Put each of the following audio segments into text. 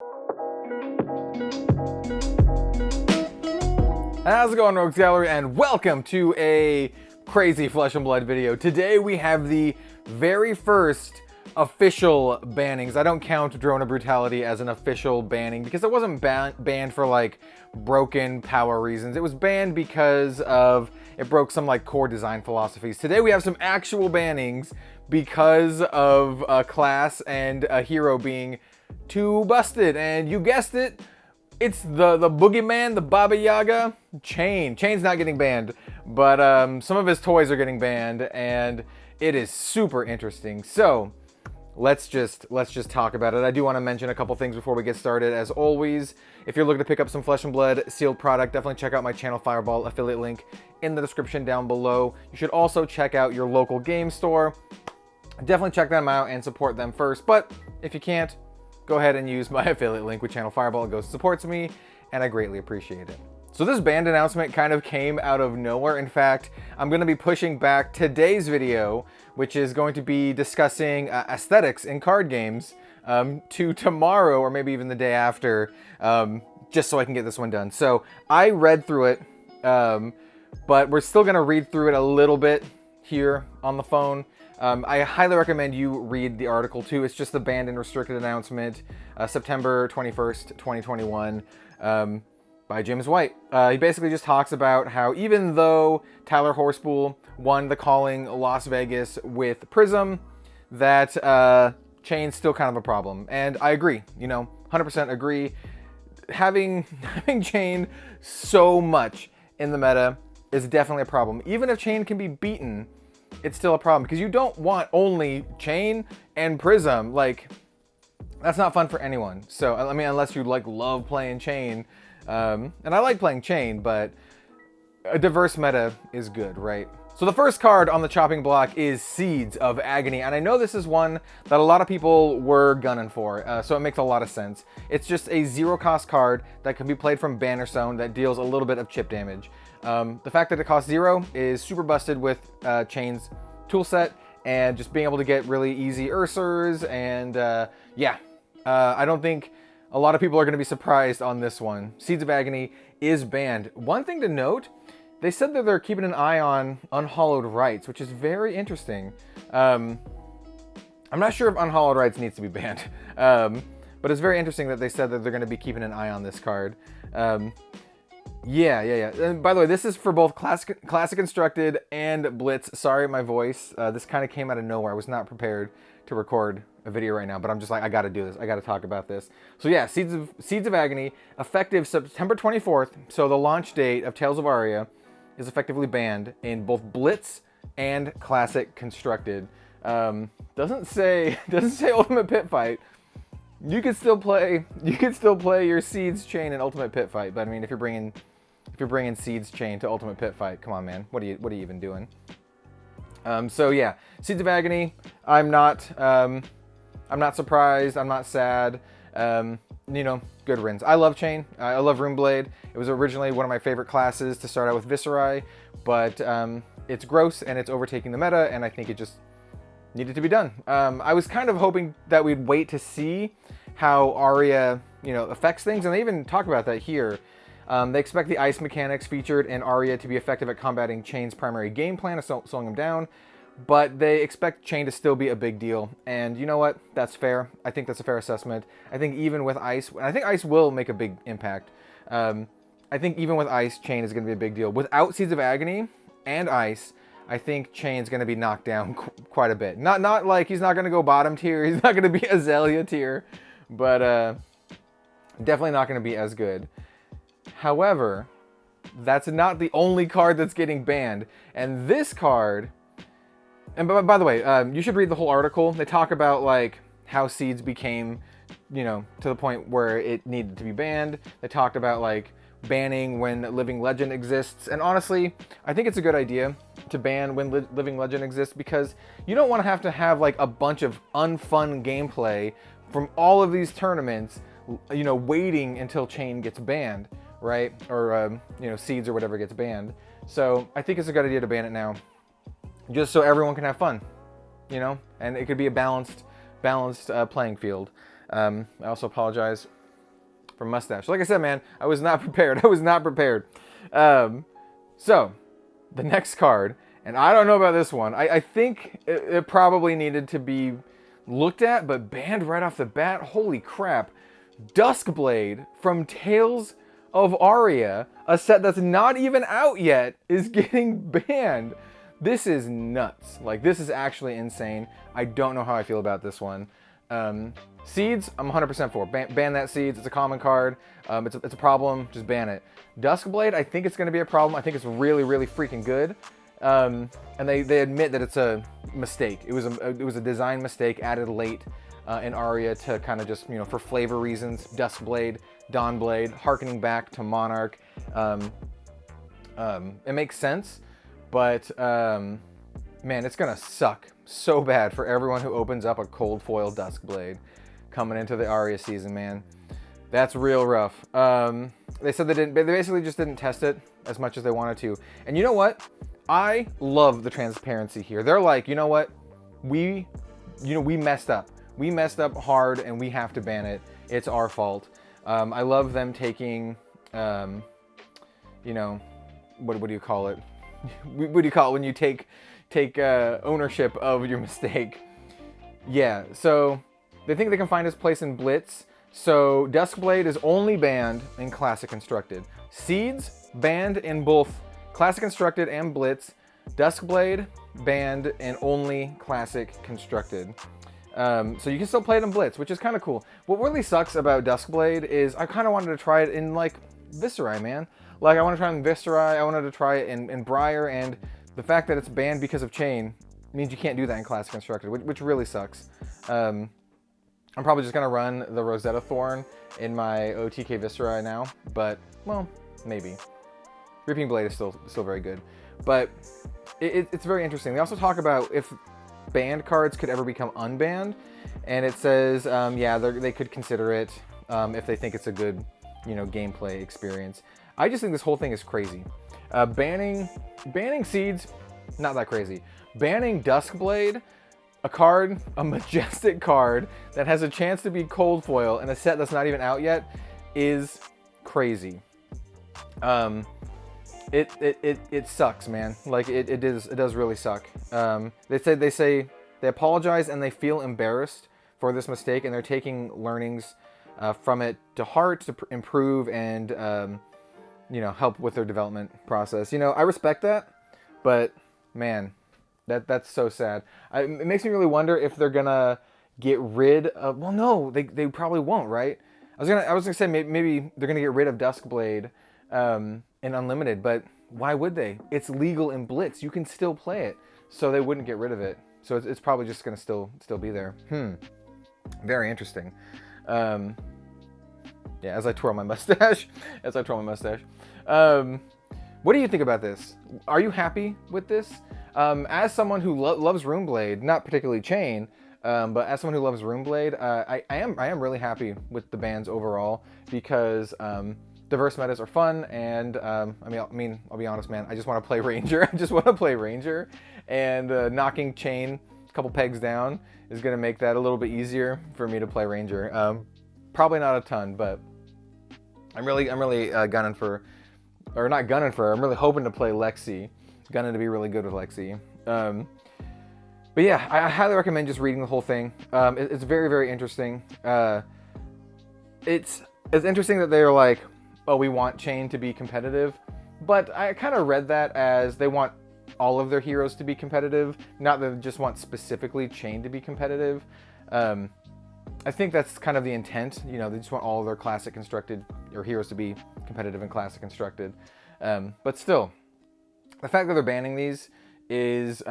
How's it going, Rogues Gallery, and welcome to a crazy Flesh and Blood video. Today we have the very first official bannings. I don't count Drone of Brutality as an official banning because it wasn't banned for like broken power reasons. It was banned because of it broke some like core design philosophies. Today we have some actual bannings because of a class and a hero being too busted, and you guessed it. It's the boogeyman, the Baba Yaga, Chain. Chain's not getting banned, but some of his toys are getting banned, and it is super interesting. So let's just talk about it. I do want to mention a couple things before we get started. As always, if you're looking to pick up some Flesh and Blood sealed product, definitely check out my channel Fireball affiliate link in the description down below. You should also check out your local game store. Definitely check them out and support them first, but if you can't, go ahead and use my affiliate link with Channel Fireball. It goes and supports me, and I greatly appreciate it. So this band announcement kind of came out of nowhere. In fact, I'm going to be pushing back today's video, which is going to be discussing aesthetics in card games, to tomorrow or maybe even the day after, just so I can get this one done. So I read through it, but we're still going to read through it a little bit here on the phone. I highly recommend you read the article too. It's just the banned and restricted announcement, September 21st, 2021, by James White. He basically just talks about how even though Tyler Horspool won the Calling Las Vegas with Prism, that Chain's still kind of a problem. And I agree, 100% agree. Having Chain so much in the meta is definitely a problem. Even if Chain can be beaten, it's still a problem because you don't want only Chain and Prism. Like, that's not fun for anyone. So I mean, unless you like love playing Chain, and I like playing Chain, but a diverse meta is good, right? So the first card on the chopping block is Seeds of Agony, and I know this is one that a lot of people were gunning for, so it makes a lot of sense. It's just a zero-cost card that can be played from Banner Zone that deals a little bit of chip damage. The fact that it costs 0 is super busted with Chain's toolset, and just being able to get really easy Ursers, and I don't think a lot of people are going to be surprised on this one. Seeds of Agony is banned. One thing to note, they said that they're keeping an eye on Unhallowed Rites, which is very interesting. I'm not sure if Unhallowed Rites needs to be banned, but it's very interesting that they said that they're going to be keeping an eye on this card. Yeah. And by the way, this is for both Classic Constructed and Blitz. Sorry, my voice. This kind of came out of nowhere. I was not prepared to record a video right now, but I'm just like, I got to do this. I got to talk about this. So yeah, Seeds of Agony, effective September 24th. So the launch date of Tales of Aria is effectively banned in both Blitz and Classic Constructed. Doesn't say Ultimate Pit Fight. You could still play your Seeds Chain in Ultimate Pit Fight, but I mean, if you're bringing Seeds Chain to Ultimate Pit Fight, come on, man, what are you even doing? So yeah, Seeds of Agony. I'm not surprised. I'm not sad. Good riddance. I love Chain. I love Runeblade. It was originally one of my favorite classes to start out with Viscerai, but it's gross and it's overtaking the meta, and I think it just needed to be done. I was kind of hoping that we'd wait to see how Aria, affects things, and they even talk about that here. They expect the ice mechanics featured in Aria to be effective at combating Chain's primary game plan of slowing him down, but they expect Chain to still be a big deal. And you know what? That's fair. I think that's a fair assessment. I think even with ice, I think ice will make a big impact. I think even with ice, Chain is going to be a big deal. Without Seeds of Agony and ice, I think Chain's going to be knocked down quite a bit. Not like he's not going to go bottom tier. He's not going to be Azalea tier, but definitely not going to be as good. However, that's not the only card that's getting banned. And this card, and by the way, you should read the whole article. They talk about like how Seeds became, to the point where it needed to be banned. They talked about like banning when Living Legend exists. And honestly, I think it's a good idea to ban when Living Legend exists, because you don't want to have like a bunch of unfun gameplay from all of these tournaments, waiting until Chain gets banned, right? Or, Seeds or whatever gets banned. So I think it's a good idea to ban it now, just so everyone can have fun, and it could be a balanced playing field. I also apologize from Mustache. Like I said, man, I was not prepared. I was not prepared. So, the next card, and I don't know about this one. I think it probably needed to be looked at, but banned right off the bat. Holy crap. Duskblade from Tales of Aria, a set that's not even out yet, is getting banned. This is nuts. Like, this is actually insane. I don't know how I feel about this one. Seeds, I'm 100% for. Ban that Seeds. It's a common card. It's a problem. Just ban it. Duskblade, I think it's going to be a problem. I think it's really, really freaking good. And they admit that it's a mistake. It was a design mistake added late in Aria to kind of just, you know, for flavor reasons. Duskblade, Dawnblade, harkening back to Monarch. It makes sense, but man, it's gonna suck so bad for everyone who opens up a cold foil Duskblade coming into the Aria season, man. That's real rough. They said they basically just didn't test it as much as they wanted to. And you know what? I love the transparency here. They're like, you know what? We messed up. We messed up hard and we have to ban it. It's our fault. I love them taking, you know, what do you call it? What do you call it when you take ownership of your mistake? Yeah, so they think they can find its place in Blitz. So Duskblade is only banned in Classic Constructed. Seeds banned in both Classic Constructed and Blitz. Duskblade banned in only Classic Constructed. So you can still play it in Blitz, which is kind of cool. What really sucks about Duskblade is I kind of wanted to try it in, like, Viscerai, man. Like, I want to try it in Viscerai, I wanted to try it in Briar, and the fact that it's banned because of Chain means you can't do that in Classic Constructed, which really sucks. I'm probably just going to run the Rosetta Thorn in my OTK Viscerai now, but, well, maybe. Reaping Blade is still very good. But it's very interesting. They also talk about if banned cards could ever become unbanned, and it says, yeah, they could consider it if they think it's a good, you know, gameplay experience. I just think this whole thing is crazy. Banning Seeds, not that crazy. Banning Duskblade, a majestic card that has a chance to be cold foil in a set that's not even out yet, is crazy. It sucks, man. Like, it does really suck. They say they apologize and they feel embarrassed for this mistake, and they're taking learnings from it to heart to improve and you know, help with their development process. You know, I respect that, but man, that's so sad. It makes me really wonder if they're gonna get rid of. Well, no, they probably won't, right? I was gonna say maybe they're gonna get rid of Duskblade in Unlimited, but why would they? It's legal in Blitz. You can still play it, so they wouldn't get rid of it. So it's probably just gonna still be there. Very interesting. Yeah, as I twirl my mustache. What do you think about this? Are you happy with this? As someone who loves Runeblade, not particularly Chain, but as someone who loves Runeblade, I am really happy with the bans overall, because diverse metas are fun, and I mean, I'll be honest, man, I just want to play Ranger. I just want to play Ranger, and knocking Chain a couple pegs down is going to make that a little bit easier for me to play Ranger. Probably not a ton, but I'm really gunning for, or not gunning for, I'm really hoping to play Lexi. Gunning to be really good with Lexi. But yeah, I highly recommend just reading the whole thing. It's very, very interesting. It's interesting that they're like, oh, we want Chain to be competitive, but I kind of read that as they want all of their heroes to be competitive, not that they just want specifically Chain to be competitive. I think that's kind of the intent. You know, they just want all of their Classic Constructed, or heroes, to be competitive in Classic Constructed. But still, the fact that they're banning these is,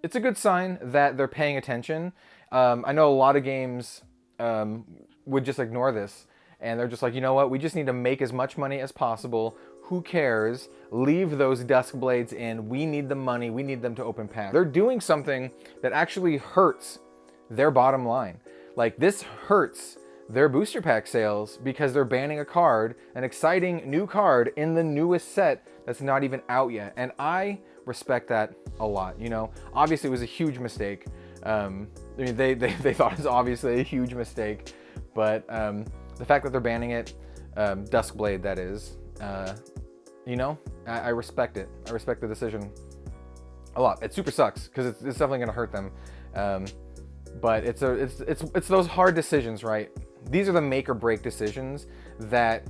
it's a good sign that they're paying attention. I know a lot of games would just ignore this, and they're just like, you know what, we just need to make as much money as possible. Who cares? Leave those Duskblades in. We need the money. We need them to open paths. They're doing something that actually hurts their bottom line. Like, this hurts their booster pack sales because they're banning a card, an exciting new card in the newest set that's not even out yet. And I respect that a lot. You know, obviously it was a huge mistake. I mean, they thought it was obviously a huge mistake, but the fact that they're banning it, Duskblade that is, you know, I respect it. I respect the decision a lot. It super sucks because it's definitely going to hurt them. But it's those hard decisions, right? These are the make or break decisions that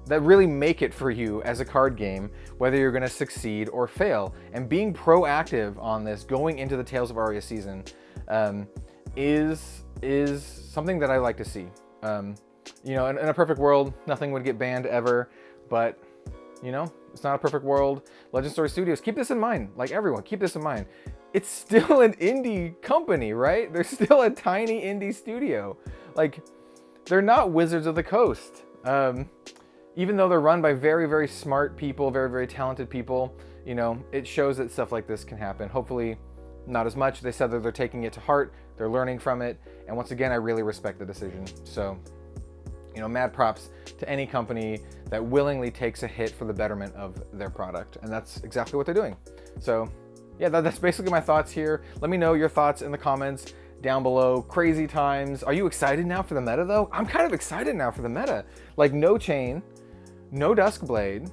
really make it for you as a card game, whether you're going to succeed or fail. And being proactive on this, going into the Tales of Aria season, is something that I like to see. You know, in a perfect world, nothing would get banned ever, but you know, it's not a perfect world. Legend Story Studios, keep this in mind. Like everyone, keep this in mind. It's still an indie company, right? They're still a tiny indie studio. Like, they're not Wizards of the Coast. Even though they're run by very, very smart people, very, very talented people, you know, it shows that stuff like this can happen. Hopefully, not as much. They said that they're taking it to heart. They're learning from it. And once again, I really respect the decision. So, you know, mad props to any company that willingly takes a hit for the betterment of their product. And that's exactly what they're doing. So, yeah, that's basically my thoughts here. Let me know your thoughts in the comments down below. Crazy times. Are you excited now for the meta, though? I'm kind of excited now for the meta. Like, no chain, no Duskblade.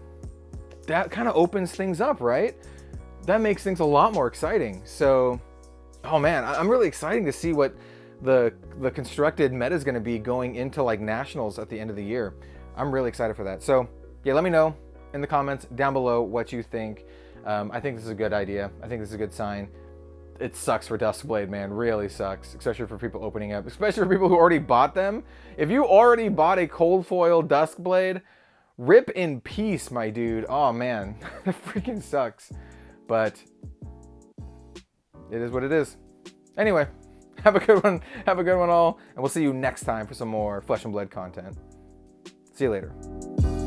That kind of opens things up, right? That makes things a lot more exciting. So, oh man, I'm really excited to see what the constructed meta is going to be going into like nationals at the end of the year. I'm really excited for that. So yeah, let me know in the comments down below what you think. I think this is a good idea. I think this is a good sign. It sucks for Duskblade, man. Really sucks, especially for people opening up, especially for people who already bought them. If you already bought a cold foil Duskblade, rip in peace, my dude. Oh man, that freaking sucks. But it is what it is. Anyway, have a good one. Have a good one all. And we'll see you next time for some more Flesh and Blood content. See you later.